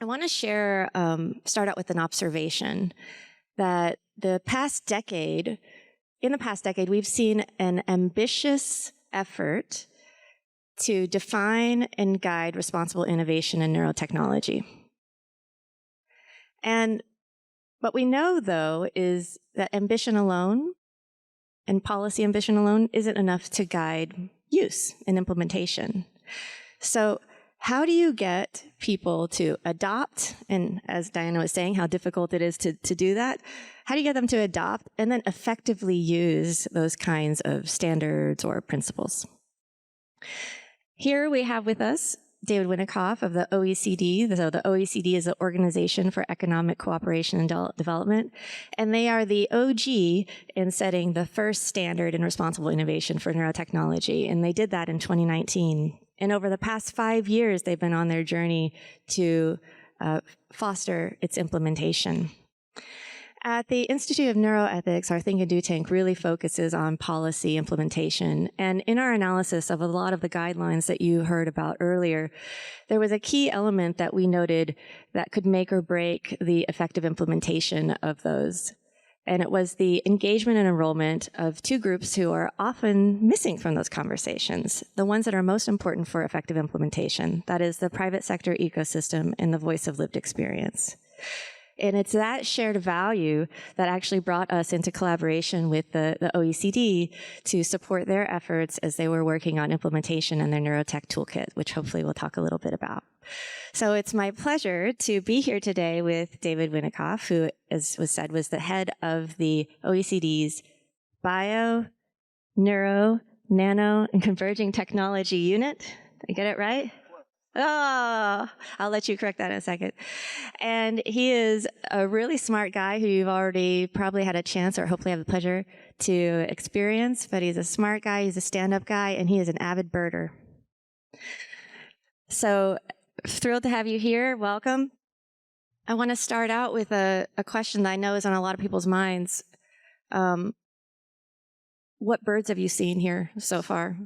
want to start out with an observation that in the past decade, we've seen an ambitious effort to define and guide responsible innovation in neurotechnology. And what we know, though, is that ambition alone and policy ambition alone isn't enough to guide use and implementation. So how do you get people to adopt, and as Diana was saying, how difficult it is to do that, how do you get them to adopt and then effectively use those kinds of standards or principles? Here we have with us David Winickoff of the OECD. So the OECD is the Organization for Economic Cooperation and Development, and they are the OG in setting the first standard in responsible innovation for neurotechnology, and they did that in 2019. And over the past 5 years, they've been on their journey to foster its implementation. At the Institute of Neuroethics, our Think and Do tank really focuses on policy implementation. And in our analysis of a lot of the guidelines that you heard about earlier, there was a key element that we noted that could make or break the effective implementation of those. And it was the engagement and enrollment of two groups who are often missing from those conversations, the ones that are most important for effective implementation. That is the private sector ecosystem and the voice of lived experience. And it's that shared value that actually brought us into collaboration with the OECD to support their efforts as they were working on implementation in their neurotech toolkit, which hopefully we'll talk a little bit about. So it's my pleasure to be here today with David Winickoff, who, as was said, was the head of the OECD's Bio, Neuro, Nano, and Converging Technology Unit. Did I get it right? Oh, I'll let you correct that in a second. And he is a really smart guy who you've already probably had a chance or hopefully have the pleasure to experience, but he's a smart guy, he's a stand-up guy, and he is an avid birder. So thrilled to have you here. Welcome. I want to start out with a question that I know is on a lot of people's minds. What birds have you seen here so far?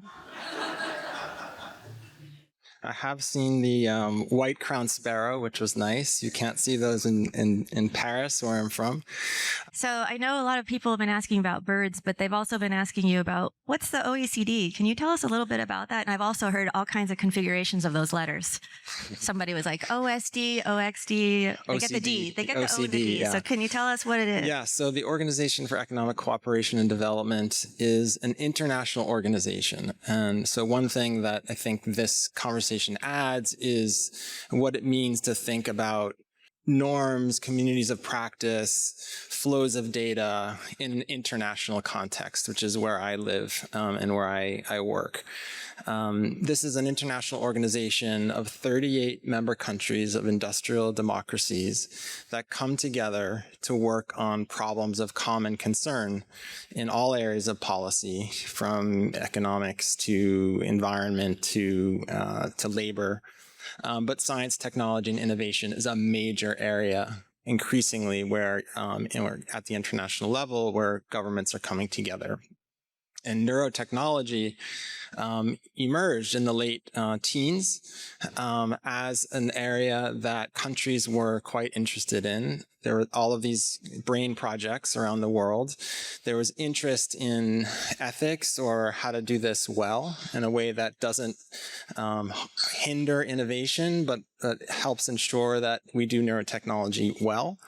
I have seen the white-crowned sparrow, which was nice. You can't see those in Paris, where I'm from. So I know a lot of people have been asking about birds, but they've also been asking you about, what's the OECD? Can you tell us a little bit about that? And I've also heard all kinds of configurations of those letters. Somebody was like, OSD, OXD, they get the D. They get the O and the D. Yeah. So can you tell us what it is? Yeah, so the Organization for Economic Cooperation and Development is an international organization. And so one thing that I think this conversation adds is what it means to think about norms, communities of practice, flows of data in an international context, which is where I live and where I work. This is an international organization of 38 member countries of industrial democracies that come together to work on problems of common concern in all areas of policy, from economics to environment to labor. But science, technology, and innovation is a major area increasingly where at the international level where governments are coming together. And neurotechnology emerged in the late teens as an area that countries were quite interested in. There were all of these brain projects around the world. There was interest in ethics or how to do this well in a way that doesn't hinder innovation, but helps ensure that we do neurotechnology well.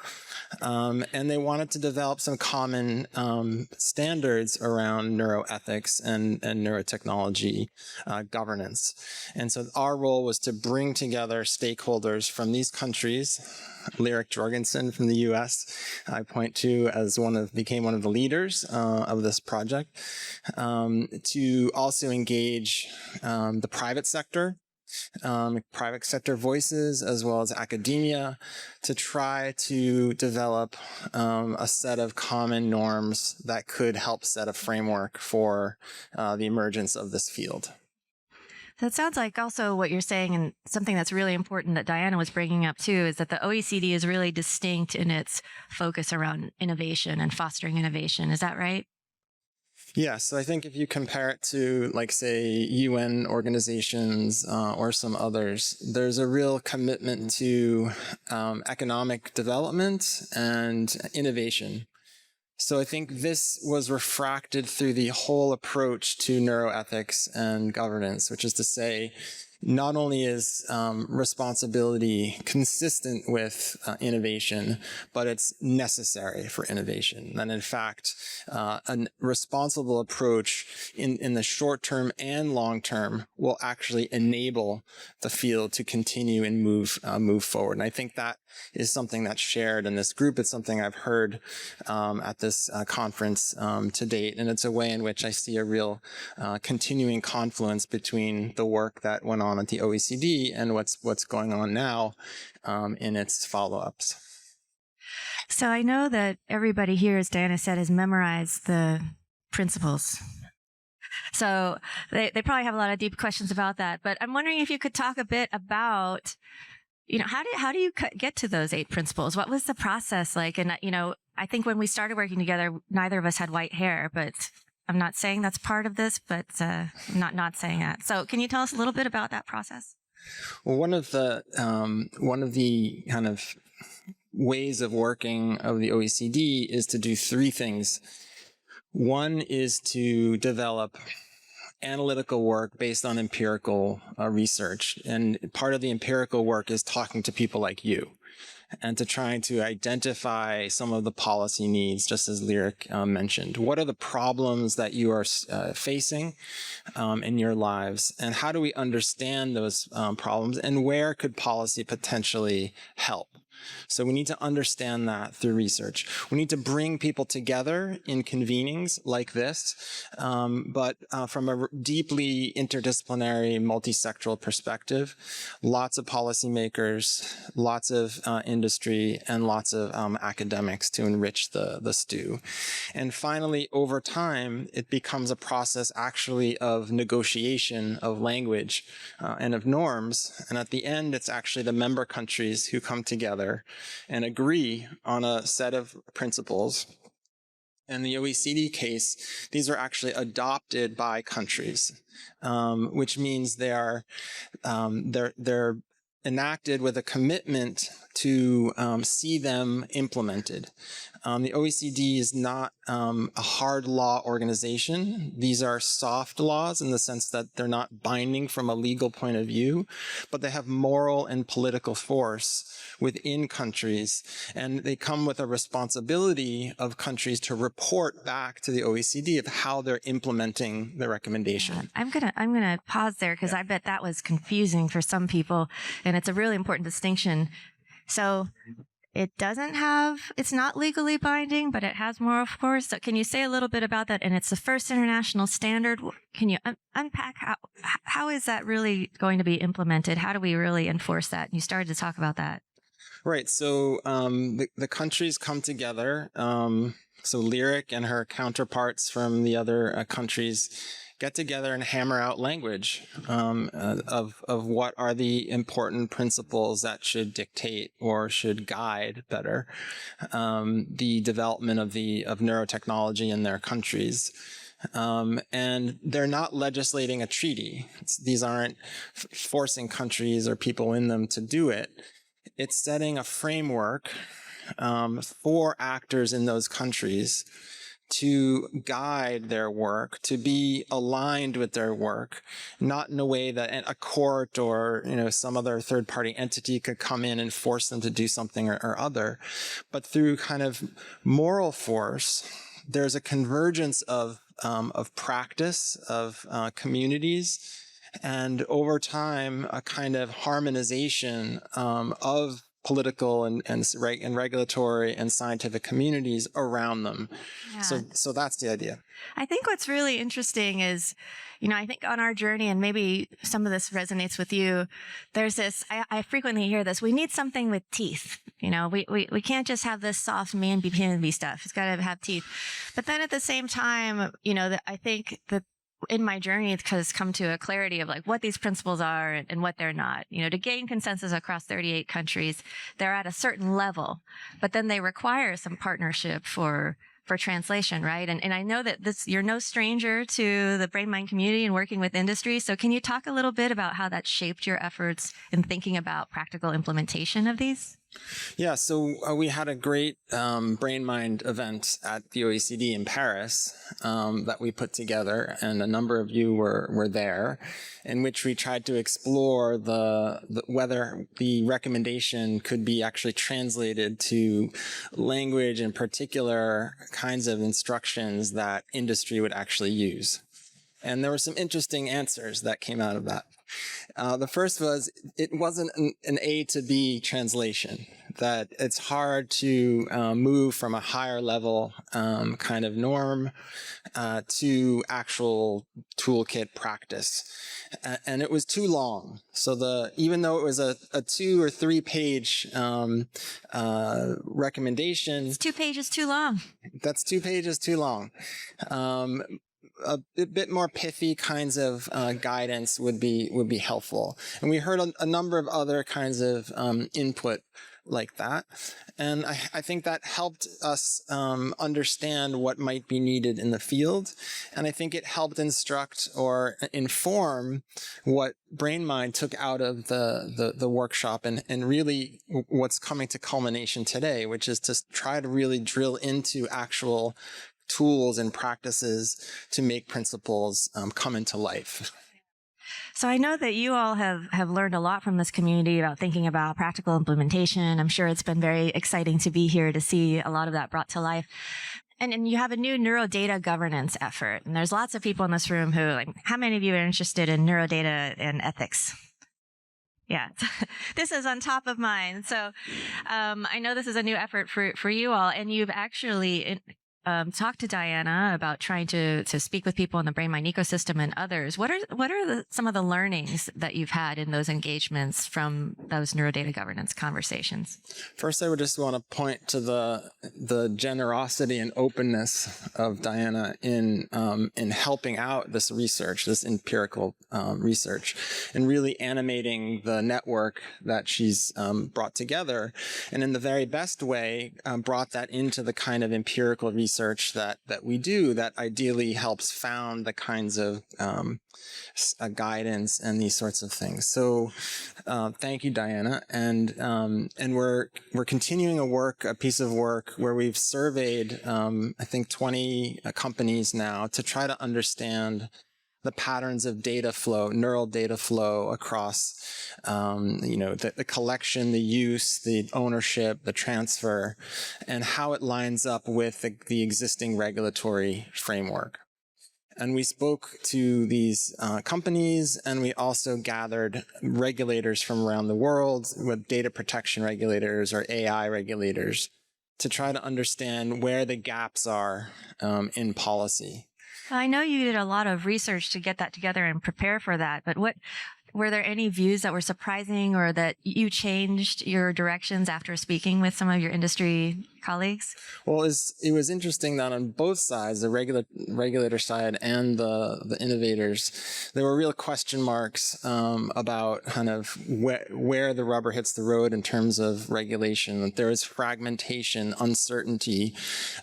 And they wanted to develop some common standards around neuroethics and neurotechnology governance. And so our role was to bring together stakeholders from these countries. Lyric Jorgensen from the US, I point to as became one of the leaders of this project, to also engage the private sector, voices, as well as academia, to try to develop a set of common norms that could help set a framework for the emergence of this field. That sounds like also what you're saying, and something that's really important that Diana was bringing up too, is that the OECD is really distinct in its focus around innovation and fostering innovation. Is that right? Yeah, so I think if you compare it to, like, say, UN organizations or some others, there's a real commitment to economic development and innovation. So I think this was refracted through the whole approach to neuroethics and governance, which is to say, not only is responsibility consistent with innovation, but it's necessary for innovation. And in fact, a responsible approach in the short term and long term will actually enable the field to continue and move forward. And I think that is something that's shared in this group. It's something I've heard at this conference to date. And it's a way in which I see a real continuing confluence between the work that went on at the OECD and what's going on now in its follow-ups. So I know that everybody here, as Diana said, has memorized the principles. So they probably have a lot of deep questions about that. But I'm wondering if you could talk a bit about, how do you get to those 8 principles? What was the process like? And, I think when we started working together, neither of us had white hair, but I'm not saying that's part of this, but I'm not saying that. So can you tell us a little bit about that process? Well, one of the kind of ways of working of the OECD is to do 3 things. One is to develop analytical work based on empirical research. And part of the empirical work is talking to people like you and to trying to identify some of the policy needs, just as Lyric mentioned. What are the problems that you are facing in your lives, and how do we understand those problems, and where could policy potentially help? So we need to understand that through research. We need to bring people together in convenings like this, but from a deeply interdisciplinary, multi-sectoral perspective. Lots of policymakers, lots of industry, and lots of academics to enrich the stew. And finally, over time, it becomes a process actually of negotiation of language and of norms. And at the end, it's actually the member countries who come together and agree on a set of principles. In the OECD case, these are actually adopted by countries, which means they're enacted with a commitment to see them implemented. The OECD is not a hard law organization. These are soft laws in the sense that they're not binding from a legal point of view, but they have moral and political force within countries, and they come with a responsibility of countries to report back to the OECD of how they're implementing the recommendation. I'm gonna pause there because I bet that was confusing for some people, and it's a really important distinction. So it's not legally binding, but it has moral force. So can you say a little bit about that? And it's the first international standard. Can you unpack how is that really going to be implemented? How do we really enforce that? You started to talk about that. Right. So the countries come together. So Lyric and her counterparts from the other countries get together and hammer out language of what are the important principles that should dictate or should guide better the development of neurotechnology in their countries. And they're not legislating a treaty. These aren't forcing countries or people in them to do it. It's setting a framework for actors in those countries to guide their work, to be aligned with their work, not in a way that a court or some other third-party entity could come in and force them to do something or other, but through kind of moral force. There's a convergence of practice of communities, and over time, a kind of harmonization of political and regulatory and scientific communities around them. Yeah. So that's the idea. I think what's really interesting is, I think on our journey, and maybe some of this resonates with you, there's this, I frequently hear this, we need something with teeth. We can't just have this soft mamby-pamby stuff. It's got to have teeth. But then at the same time, I think that in my journey, it has come to a clarity of like what these principles are and what they're not. To gain consensus across 38 countries, they're at a certain level, but then they require some partnership for for translation, right? And I know that you're no stranger to the BrainMind community and working with industry. So can you talk a little bit about how that shaped your efforts in thinking about practical implementation of these? Yeah, so we had a great BrainMind event at the OECD in Paris that we put together, and a number of you were there, in which we tried to explore whether the recommendation could be actually translated to language and particular kinds of instructions that industry would actually use. And there were some interesting answers that came out of that. The first was, it wasn't an A to B translation, that it's hard to move from a higher level kind of norm to actual toolkit practice. And it was too long. So even though it was a 2 or 3 page recommendation. It's 2 pages too long. That's 2 pages too long. A bit more pithy kinds of guidance would be helpful. And we heard a number of other kinds of input like that. And I think that helped us understand what might be needed in the field. And I think it helped instruct or inform what BrainMind took out of the workshop and really what's coming to culmination today, which is to try to really drill into actual tools and practices to make principles come into life. So I know that you all have learned a lot from this community about thinking about practical implementation. I'm sure it's been very exciting to be here to see a lot of that brought to life. And you have a new neurodata governance effort. And there's lots of people in this room who, like, how many of you are interested in neurodata and ethics? Yeah, this is on top of mind. So I know this is a new effort for you all, and you've actually talked to Diana about trying to speak with people in the BrainMind ecosystem and others. What are some of the learnings that you've had in those engagements from those neurodata governance conversations? First, I would just want to point to the generosity and openness of Diana in helping out this research, this empirical research, and really animating the network that she's brought together, and in the very best way brought that into the kind of empirical research that we do that ideally helps found the kinds of guidance and these sorts of things. So thank you, Diana. And we're continuing a piece of work where we've surveyed, I think 20 companies now to try to understand the patterns of data flow, neural data flow across, the collection, the use, the ownership, the transfer, and how it lines up with the existing regulatory framework. And we spoke to these companies, and we also gathered regulators from around the world, with data protection regulators or AI regulators, to try to understand where the gaps are in policy. I know you did a lot of research to get that together and prepare for that, but were there any views that were surprising or that you changed your directions after speaking with some of your industry colleagues? Well, it was interesting that on both sides, the regulator side and the innovators, there were real question marks about kind of where the rubber hits the road in terms of regulation. There was fragmentation, uncertainty.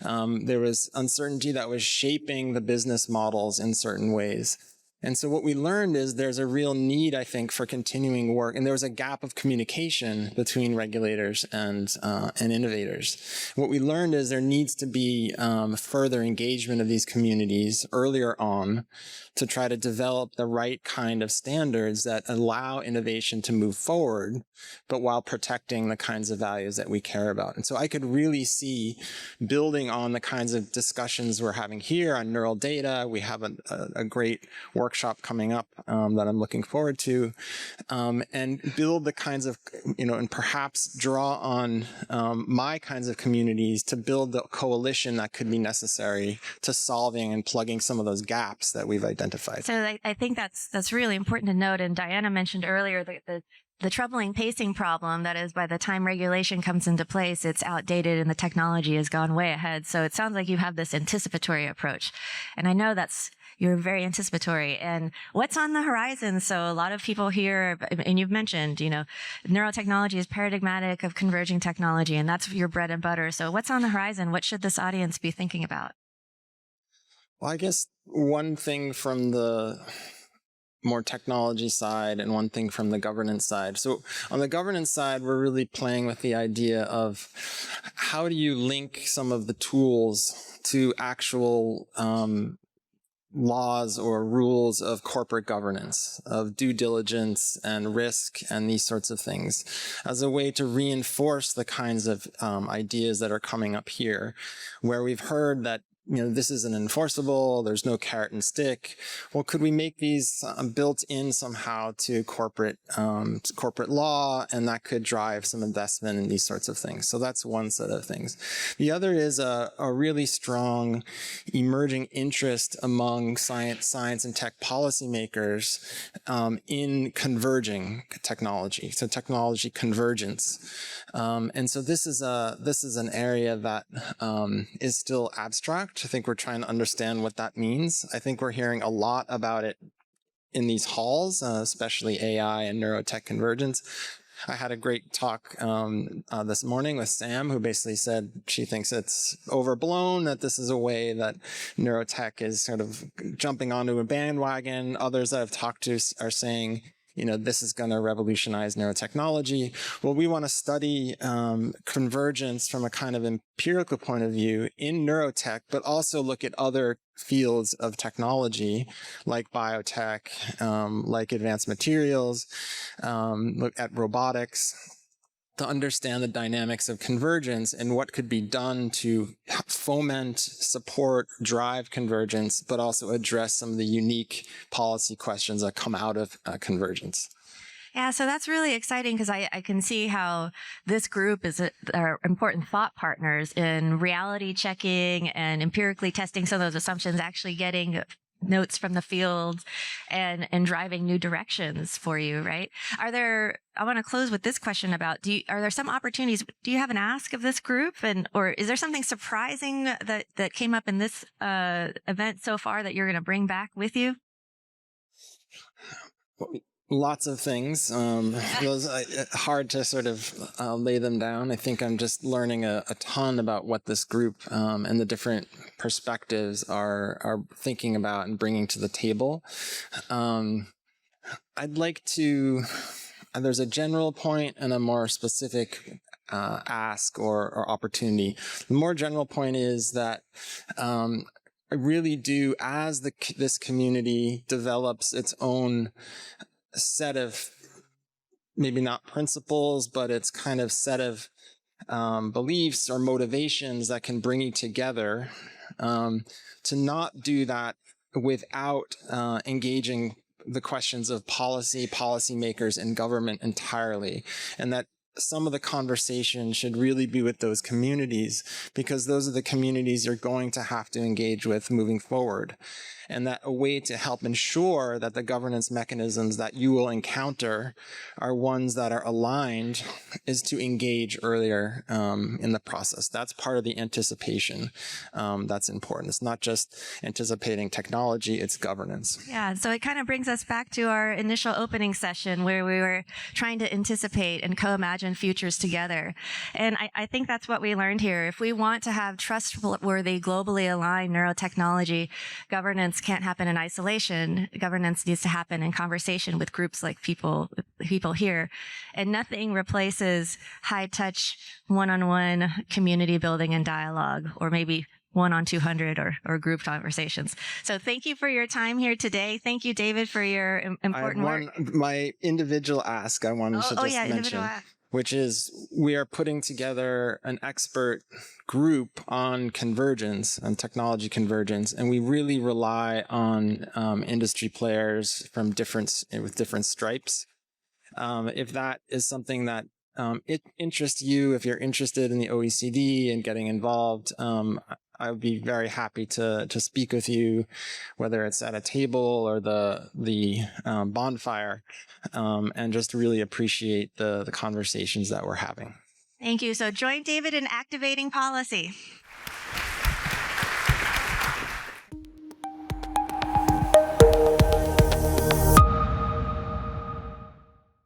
There was uncertainty that was shaping the business models in certain ways. And so what we learned is there's a real need, I think, for continuing work. And there was a gap of communication between regulators and innovators. What we learned is there needs to be further engagement of these communities earlier on to try to develop the right kind of standards that allow innovation to move forward, but while protecting the kinds of values that we care about. And so I could really see building on the kinds of discussions we're having here on neural data. We have a great workshop coming up that I'm looking forward to, and build the kinds of, and perhaps draw on my kinds of communities to build the coalition that could be necessary to solving and plugging some of those gaps that we've identified. So I think that's really important to note. And Diana mentioned earlier the the troubling pacing problem, that is, by the time regulation comes into place, it's outdated and the technology has gone way ahead. So it sounds like you have this anticipatory approach. And I know you're very anticipatory. And what's on the horizon? So a lot of people here, and you've mentioned, neurotechnology is paradigmatic of converging technology, and that's your bread and butter. So what's on the horizon? What should this audience be thinking about? Well, I guess one thing from the more technology side and one thing from the governance side. So on the governance side, we're really playing with the idea of how do you link some of the tools to actual laws or rules of corporate governance, of due diligence and risk and these sorts of things, as a way to reinforce the kinds of ideas that are coming up here, where we've heard that this isn't enforceable, there's no carrot and stick. Well, could we make these built in somehow to corporate law, and that could drive some investment in these sorts of things? So that's one set of things. The other is a really strong emerging interest among science and tech policymakers in converging technology, so technology convergence. And so this is an area that is still abstract. I think we're trying to understand what that means. I think we're hearing a lot about it in these halls, especially AI and neurotech convergence. I had a great talk this morning with Sam, who basically said she thinks it's overblown, that this is a way that neurotech is sort of jumping onto a bandwagon. Others that I've talked to are saying, this is going to revolutionize neurotechnology. Well, we want to study convergence from a kind of empirical point of view in neurotech, but also look at other fields of technology like biotech, like advanced materials, look at robotics, to understand the dynamics of convergence and what could be done to foment, support, drive convergence, but also address some of the unique policy questions that come out of convergence. Yeah, so that's really exciting because I can see how this group are important thought partners in reality checking and empirically testing some of those assumptions, actually getting notes from the field and driving new directions for you, right? I want to close with this question about, are there some opportunities, do you have an ask of this group, or is there something surprising that came up in this event so far that you're going to bring back with you? Lots of things. Those hard to sort of lay them down. I think I'm just learning a ton about what this group and the different perspectives are thinking about and bringing to the table. I'd like to. There's a general point and a more specific ask or opportunity. The more general point is that. I really do, as this community develops its own set of, maybe not principles, but it's kind of set of beliefs or motivations that can bring you together, to not do that without engaging the questions of policymakers, and government entirely. And that some of the conversation should really be with those communities, because those are the communities you're going to have to engage with moving forward. And that a way to help ensure that the governance mechanisms that you will encounter are ones that are aligned is to engage earlier in the process. That's part of the anticipation that's important. It's not just anticipating technology, it's governance. Yeah, so it kind of brings us back to our initial opening session where we were trying to anticipate and co-imagine futures together. And I think that's what we learned here. If we want to have trustworthy, globally aligned neurotechnology, governance can't happen in isolation. Governance needs to happen in conversation with groups like people here. And nothing replaces high-touch, one-on-one community building and dialogue, or maybe 1 on 200 or group conversations. So thank you for your time here today. Thank you, David, for your important work. My individual ask I wanted to just mention, which is we are putting together an expert group on convergence and technology convergence, and we really rely on industry players from with different stripes. If that is something that it interests you, if you're interested in the OECD and getting involved, I would be very happy to speak with you, whether it's at a table or the bonfire, and just really appreciate the conversations that we're having. Thank you. So join David in activating policy.